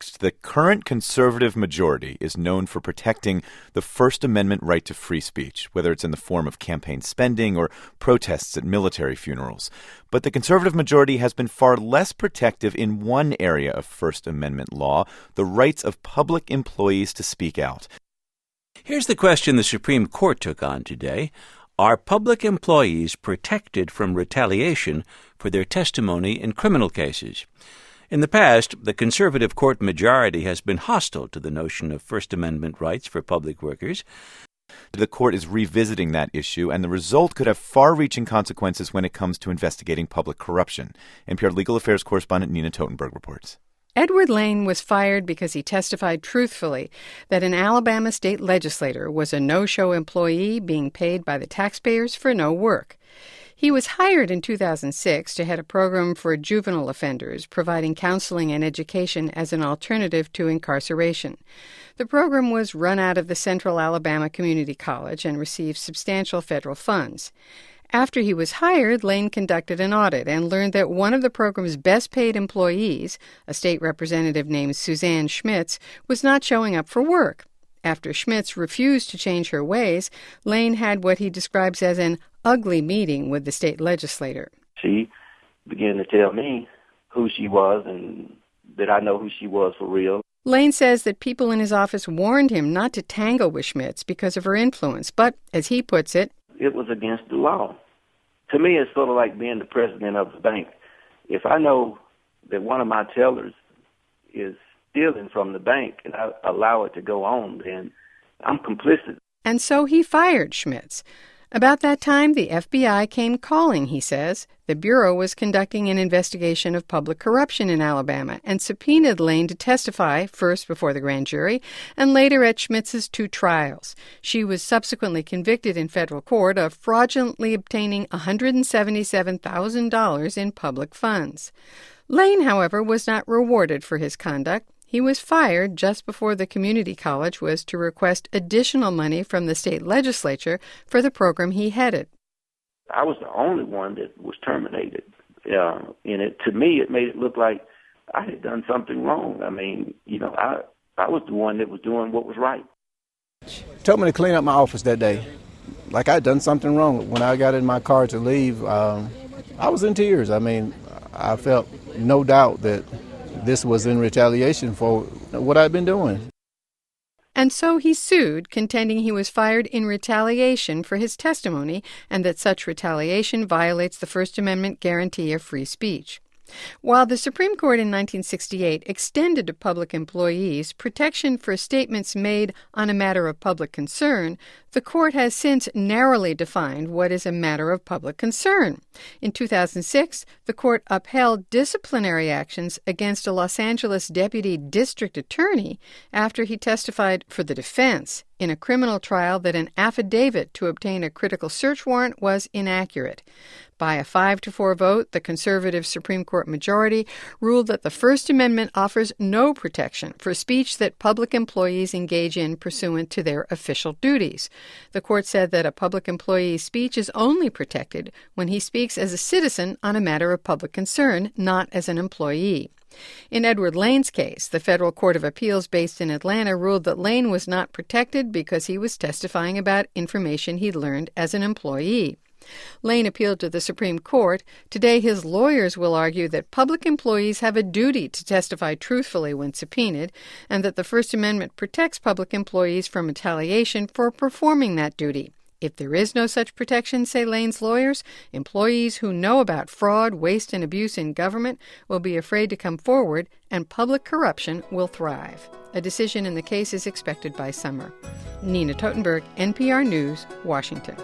context, the current conservative majority is known for protecting the First Amendment right to free speech, whether it's in the form of campaign spending or protests at military funerals. But the conservative majority has been far less protective in one area of First Amendment law, the rights of public employees to speak out. Here's the question the Supreme Court took on today. Are public employees protected from retaliation for their testimony in criminal cases? In the past, the conservative court majority has been hostile to the notion of First Amendment rights for public workers. The court is revisiting that issue, and the result could have far-reaching consequences when it comes to investigating public corruption. NPR legal affairs correspondent Nina Totenberg reports. Edward Lane was fired because he testified truthfully that an Alabama state legislator was a no-show employee being paid by the taxpayers for no work. He was hired in 2006 to head a program for juvenile offenders, providing counseling and education as an alternative to incarceration. The program was run out of the Central Alabama Community College and received substantial federal funds. After he was hired, Lane conducted an audit and learned that one of the program's best-paid employees, a state representative named Suzanne Schmitz, was not showing up for work. After Schmitz refused to change her ways, Lane had what he describes as an ugly meeting with the state legislator. She began to tell me who she was and that I know who she was for real. Lane says that people in his office warned him not to tangle with Schmitz because of her influence, but, as he puts it, it was against the law. To me, it's sort of like being the president of the bank. If I know that one of my tellers is stealing from the bank and I allow it to go on, then I'm complicit. And so he fired Schmitz. About that time, the FBI came calling, he says. The Bureau was conducting an investigation of public corruption in Alabama and subpoenaed Lane to testify, first before the grand jury and later at Schmitz's 2 trials. She was subsequently convicted in federal court of fraudulently obtaining $177,000 in public funds. Lane, however, was not rewarded for his conduct. He was fired just before the community college was to request additional money from the state legislature for the program he headed. I was the only one that was terminated. To me, it made it look like I had done something wrong. I mean, I was the one that was doing what was right. Told me to clean up my office that day, like I'd done something wrong. When I got in my car to leave, I was in tears. I mean, I felt no doubt that this was in retaliation for what I'd been doing. And so he sued, contending he was fired in retaliation for his testimony and that such retaliation violates the First Amendment guarantee of free speech. While the Supreme Court in 1968 extended to public employees protection for statements made on a matter of public concern, the court has since narrowly defined what is a matter of public concern. In 2006, the court upheld disciplinary actions against a Los Angeles deputy district attorney after he testified for the defense in a criminal trial that an affidavit to obtain a critical search warrant was inaccurate. By a 5-4 vote, the conservative Supreme Court majority ruled that the First Amendment offers no protection for speech that public employees engage in pursuant to their official duties. The court said that a public employee's speech is only protected when he speaks as a citizen on a matter of public concern, not as an employee. In Edward Lane's case, the Federal Court of Appeals based in Atlanta ruled that Lane was not protected because he was testifying about information he'd learned as an employee. Lane appealed to the Supreme Court. Today, his lawyers will argue that public employees have a duty to testify truthfully when subpoenaed, and that the First Amendment protects public employees from retaliation for performing that duty. If there is no such protection, say Lane's lawyers, employees who know about fraud, waste, and abuse in government will be afraid to come forward, and public corruption will thrive. A decision in the case is expected by summer. Nina Totenberg, NPR News, Washington.